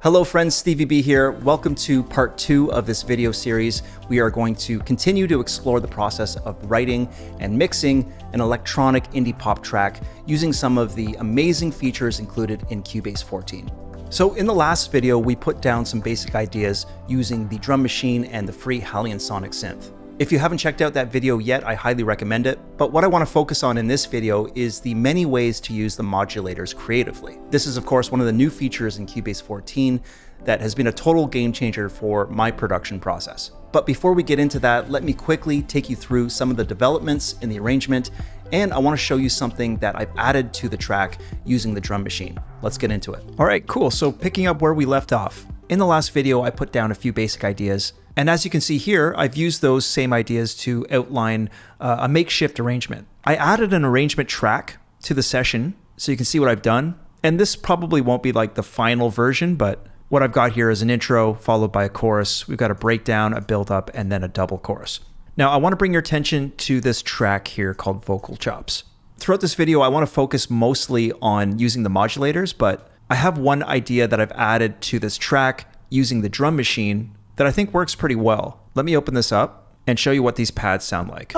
Hello friends, Stevie B here. Welcome to part 2 of this video series. We are going to continue to explore the process of writing and mixing an electronic indie pop track using some of the amazing features included in Cubase 14. So in the last video, we put down some basic ideas using the drum machine and the free Halion Sonic synth. If you haven't checked out that video yet, I highly recommend it. But what I want to focus on in this video is the many ways to use the modulators creatively. This is of course one of the new features in Cubase 14 that has been a total game changer for my production process. But before we get into that, let me quickly take you through some of the developments in the arrangement, and I want to show you something that I've added to the track using the drum machine. Let's get into it. All right, cool. So picking up where we left off. In the last video, I put down a few basic ideas. And as you can see here, I've used those same ideas to outline a makeshift arrangement. I added an arrangement track to the session so you can see what I've done. And this probably won't be like the final version, but what I've got here is an intro followed by a chorus. We've got a breakdown, a build up, and then a double chorus. Now I want to bring your attention to this track here called Vocal Chops. Throughout this video, I want to focus mostly on using the modulators, but I have one idea that I've added to this track using the drum machine that I think works pretty well. Let me open this up and show you what these pads sound like.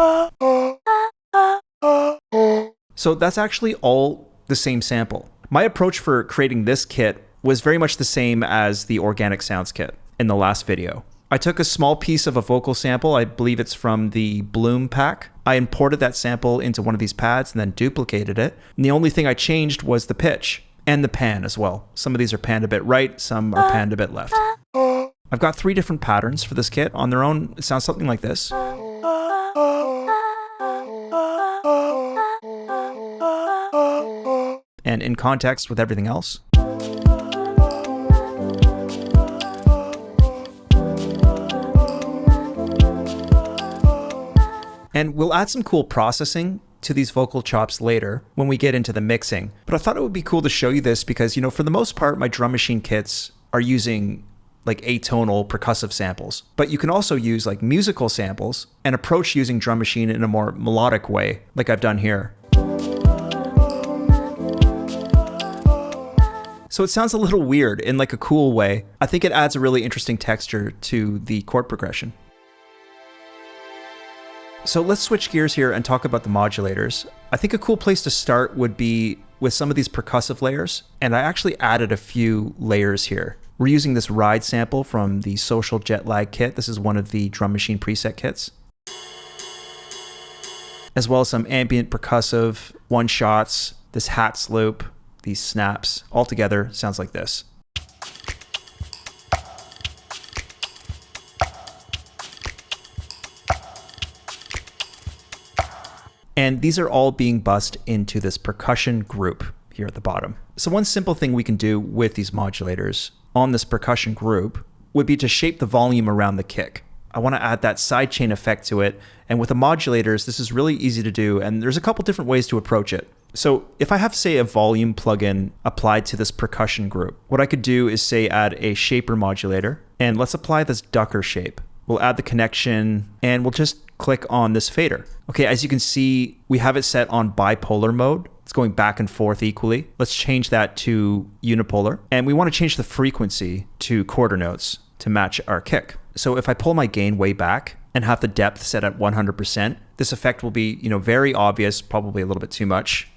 So that's actually all the same sample. My approach for creating this kit was very much the same as the Organic Sounds kit in the last video. I took a small piece of a vocal sample, I believe it's from the Bloom pack. I imported that sample into one of these pads and then duplicated it. And the only thing I changed was the pitch and the pan as well. Some of these are panned a bit right, some are panned a bit left. I've got 3 different patterns for this kit. On their own, it sounds something like this. And in context with everything else. And we'll add some cool processing to these vocal chops later when we get into the mixing. But I thought it would be cool to show you this because, you know, for the most part, my drum machine kits are using like atonal percussive samples. But you can also use like musical samples and approach using drum machine in a more melodic way, like I've done here. So it sounds a little weird in like a cool way. I think it adds a really interesting texture to the chord progression. So let's switch gears here and talk about the modulators. I think a cool place to start would be with some of these percussive layers. And I actually added a few layers here. We're using this ride sample from the Social Jet Lag kit. This is one of the drum machine preset kits. As well as some ambient percussive one-shots, this hats loop, these snaps. All together sounds like this. And these are all being bussed into this percussion group here at the bottom. So one simple thing we can do with these modulators on this percussion group would be to shape the volume around the kick. I want to add that sidechain effect to it. And with the modulators, this is really easy to do. And there's a couple different ways to approach it. So if I have, say, a volume plugin applied to this percussion group, what I could do is say add a shaper modulator. And let's apply this ducker shape. We'll add the connection and we'll just click on this fader. Okay, as you can see, we have it set on bipolar mode. It's going back and forth equally. Let's change that to unipolar. And we want to change the frequency to quarter notes to match our kick. So if I pull my gain way back and have the depth set at 100%, this effect will be, you know, very obvious, probably a little bit too much.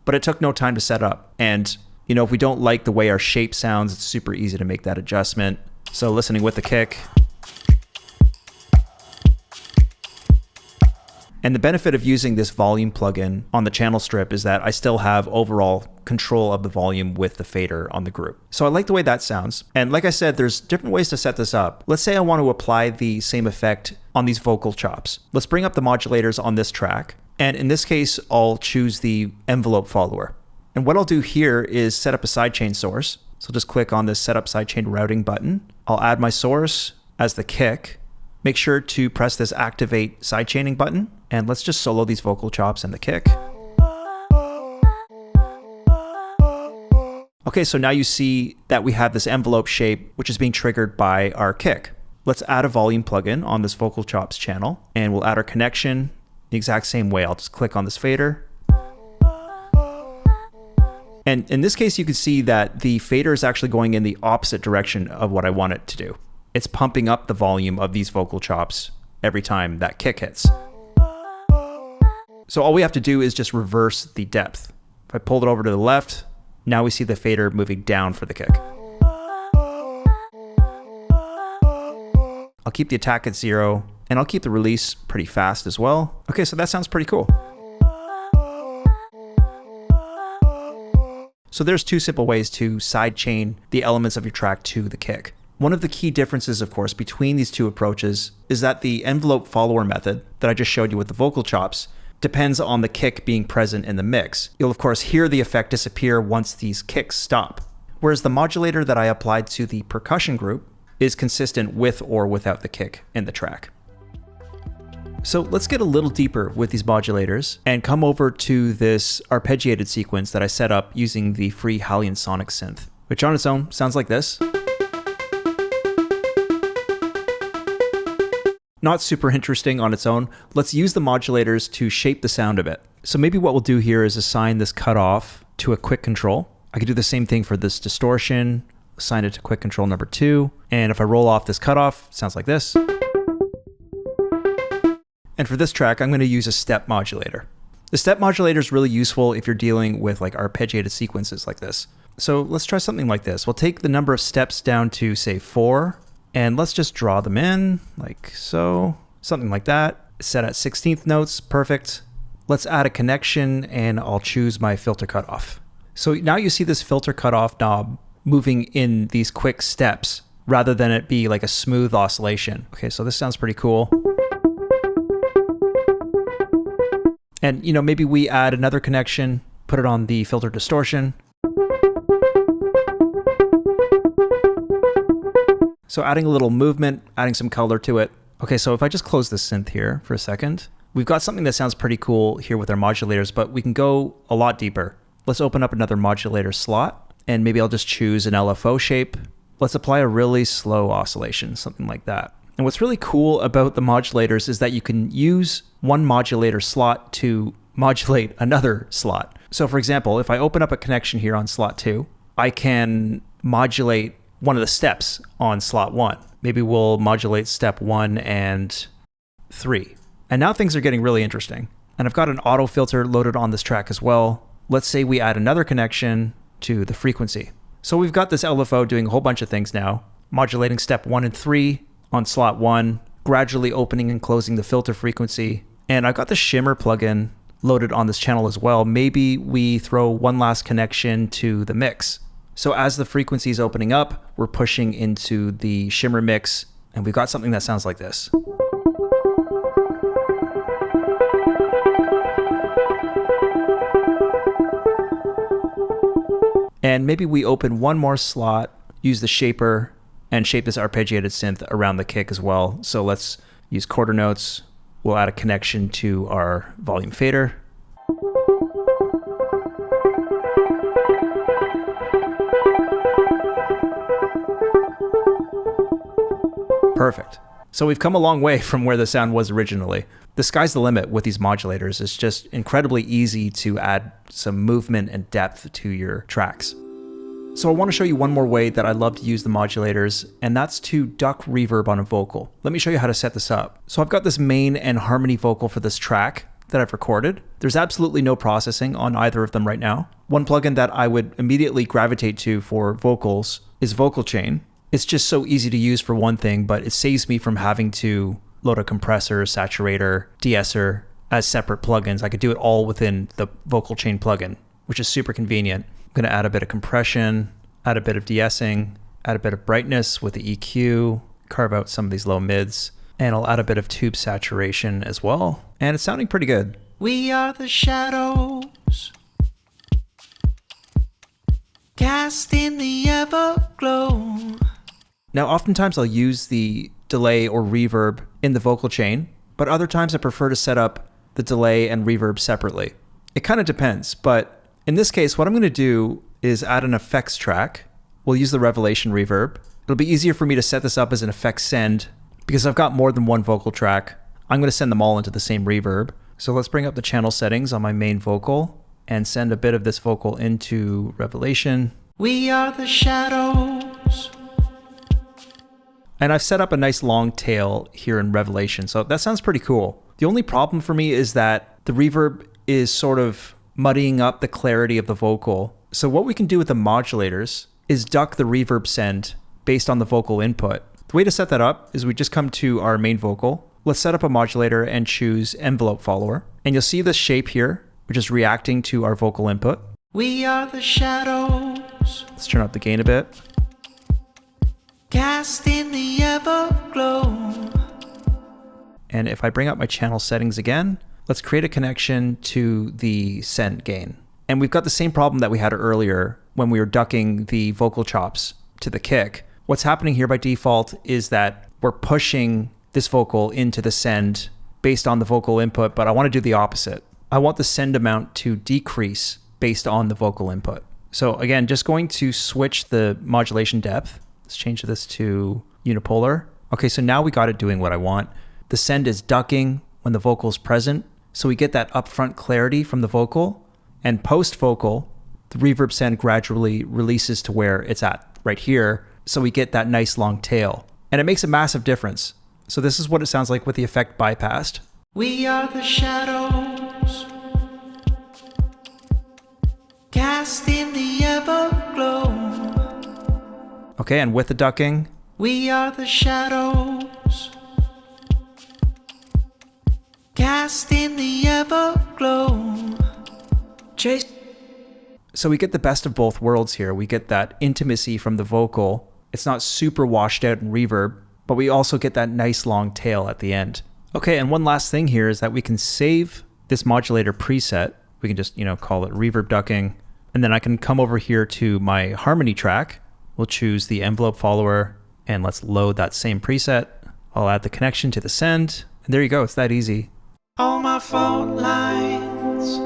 But it took no time to set up. And, you know, if we don't like the way our shape sounds, it's super easy to make that adjustment. So listening with the kick. And the benefit of using this volume plugin on the channel strip is that I still have overall control of the volume with the fader on the group. So I like the way that sounds. And like I said, there's different ways to set this up. Let's say I want to apply the same effect on these vocal chops. Let's bring up the modulators on this track. And in this case, I'll choose the envelope follower. And what I'll do here is set up a sidechain source. So just click on this Setup Sidechain Routing button. I'll add my source as the kick. Make sure to press this Activate Sidechaining button. And let's just solo these vocal chops and the kick. Okay, so now you see that we have this envelope shape, which is being triggered by our kick. Let's add a volume plugin on this vocal chops channel, and we'll add our connection the exact same way. I'll just click on this fader. And in this case, you can see that the fader is actually going in the opposite direction of what I want it to do. It's pumping up the volume of these vocal chops every time that kick hits. So all we have to do is just reverse the depth. If I pull it over to the left, now we see the fader moving down for the kick. I'll keep the attack at 0, and I'll keep the release pretty fast as well. Okay, so that sounds pretty cool. So there's 2 simple ways to sidechain the elements of your track to the kick. One of the key differences, of course, between these 2 approaches is that the envelope follower method that I just showed you with the vocal chops depends on the kick being present in the mix. You'll of course hear the effect disappear once these kicks stop. Whereas the modulator that I applied to the percussion group is consistent with or without the kick in the track. So let's get a little deeper with these modulators and come over to this arpeggiated sequence that I set up using the free Halion Sonic synth, which on its own sounds like this. Not super interesting on its own. Let's use the modulators to shape the sound a bit. So maybe what we'll do here is assign this cutoff to a quick control. I could do the same thing for this distortion, assign it to quick control number 2. And if I roll off this cutoff, it sounds like this. And for this track, I'm going to use a step modulator. The step modulator is really useful if you're dealing with like arpeggiated sequences like this. So let's try something like this. We'll take the number of steps down to say 4. And let's just draw them in, like so, something like that. Set at 16th notes, perfect. Let's add a connection and I'll choose my filter cutoff. So now you see this filter cutoff knob moving in these quick steps rather than it be like a smooth oscillation. Okay, so this sounds pretty cool. And you know, maybe we add another connection, put it on the filter distortion. So adding a little movement, adding some color to it. Okay, so if I just close this synth here for a second, we've got something that sounds pretty cool here with our modulators, but we can go a lot deeper. Let's open up another modulator slot, and maybe I'll just choose an LFO shape. Let's apply a really slow oscillation, something like that. And what's really cool about the modulators is that you can use one modulator slot to modulate another slot. So for example, if I open up a connection here on slot 2, I can modulate one of the steps on slot 1. Maybe we'll modulate step 1 and 3. And now things are getting really interesting. And I've got an auto filter loaded on this track as well. Let's say we add another connection to the frequency. So we've got this LFO doing a whole bunch of things now, modulating step 1 and 3 on slot 1, gradually opening and closing the filter frequency. And I've got the Shimmer plugin loaded on this channel as well. Maybe we throw one last connection to the mix. So as the frequency is opening up, we're pushing into the Shimmer mix, and we've got something that sounds like this. And maybe we open one more slot, use the shaper, and shape this arpeggiated synth around the kick as well. So let's use quarter notes. We'll add a connection to our volume fader. Perfect. So we've come a long way from where the sound was originally. The sky's the limit with these modulators. It's just incredibly easy to add some movement and depth to your tracks. So I want to show you one more way that I love to use the modulators, and that's to duck reverb on a vocal. Let me show you how to set this up. So I've got this main and harmony vocal for this track that I've recorded. There's absolutely no processing on either of them right now. One plugin that I would immediately gravitate to for vocals is Vocal Chain. It's just so easy to use for one thing, but it saves me from having to load a compressor, saturator, de-esser as separate plugins. I could do it all within the Vocal Chain plugin, which is super convenient. I'm going to add a bit of compression, add a bit of de-essing, add a bit of brightness with the EQ, carve out some of these low mids, and I'll add a bit of tube saturation as well. And it's sounding pretty good. We are the shadows, cast in the everglow. Now, oftentimes I'll use the delay or reverb in the vocal chain, but other times I prefer to set up the delay and reverb separately. It kind of depends, but in this case, what I'm going to do is add an effects track. We'll use the Revelation reverb. It'll be easier for me to set this up as an effects send because I've got more than one vocal track. I'm going to send them all into the same reverb. So let's bring up the channel settings on my main vocal, and send a bit of this vocal into Revelation. We are the shadows. And I've set up a nice long tail here in Revelation, so that sounds pretty cool. The only problem for me is that the reverb is sort of muddying up the clarity of the vocal. So what we can do with the modulators is duck the reverb send based on the vocal input. The way to set that up is we just come to our main vocal. Let's set up a modulator and choose envelope follower. And you'll see this shape here, which is reacting to our vocal input. We are the shadows. Let's turn up the gain a bit. Cast in the everglow. And if I bring up my channel settings again, let's create a connection to the send gain. And we've got the same problem that we had earlier when we were ducking the vocal chops to the kick. What's happening here by default is that we're pushing this vocal into the send based on the vocal input, but I want to do the opposite. I want the send amount to decrease based on the vocal input. So again, just going to switch the modulation depth. Let's change this to unipolar. Okay, so now we got it doing what I want. The send is ducking when the vocal is present, so we get that upfront clarity from the vocal, and post-vocal, the reverb send gradually releases to where it's at right here, so we get that nice long tail. And it makes a massive difference. So this is what it sounds like with the effect bypassed. We are the shadows. Cast in the everglow. Okay, and with the ducking, we are the shadows. Cast in the everglow. Chase. So we get the best of both worlds here. We get that intimacy from the vocal. It's not super washed out in reverb, but we also get that nice long tail at the end. Okay, and one last thing here is that we can save this modulator preset. We can just, call it reverb ducking. And then I can come over here to my harmony track. We'll choose the envelope follower and let's load that same preset. I'll add the connection to the send. And there you go, it's that easy. All my fault lines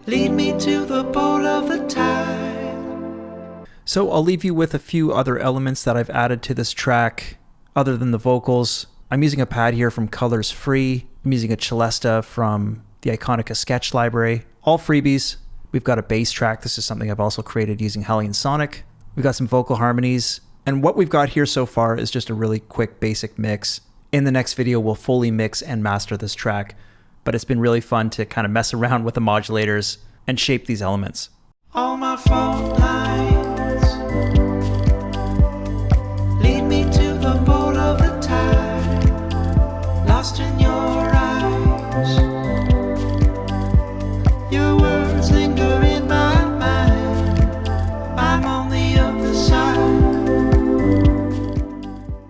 lead me to the bowl of the tide. So I'll leave you with a few other elements that I've added to this track other than the vocals. I'm using a pad here from Colors Free. I'm using a Celesta from the Iconica Sketch Library. All freebies. We've got a bass track. This is something I've also created using Hellion Sonic. We've got some vocal harmonies. And what we've got here so far is just a really quick basic mix. In the next video, we'll fully mix and master this track. But it's been really fun to kind of mess around with the modulators and shape these elements. All my fault lines lead me to the bowl of the tide. Lost in your eyes. Your words linger in my mind. I'm on the other side.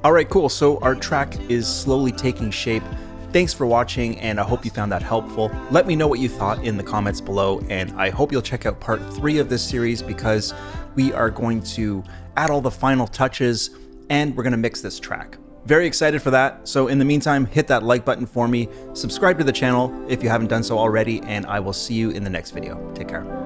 All right, cool. So our track is slowly taking shape. Thanks for watching, and I hope you found that helpful. Let me know what you thought in the comments below, and I hope you'll check out part 3 of this series because we are going to add all the final touches and we're gonna mix this track. Very excited for that. So in the meantime, hit that like button for me, subscribe to the channel if you haven't done so already, and I will see you in the next video. Take care.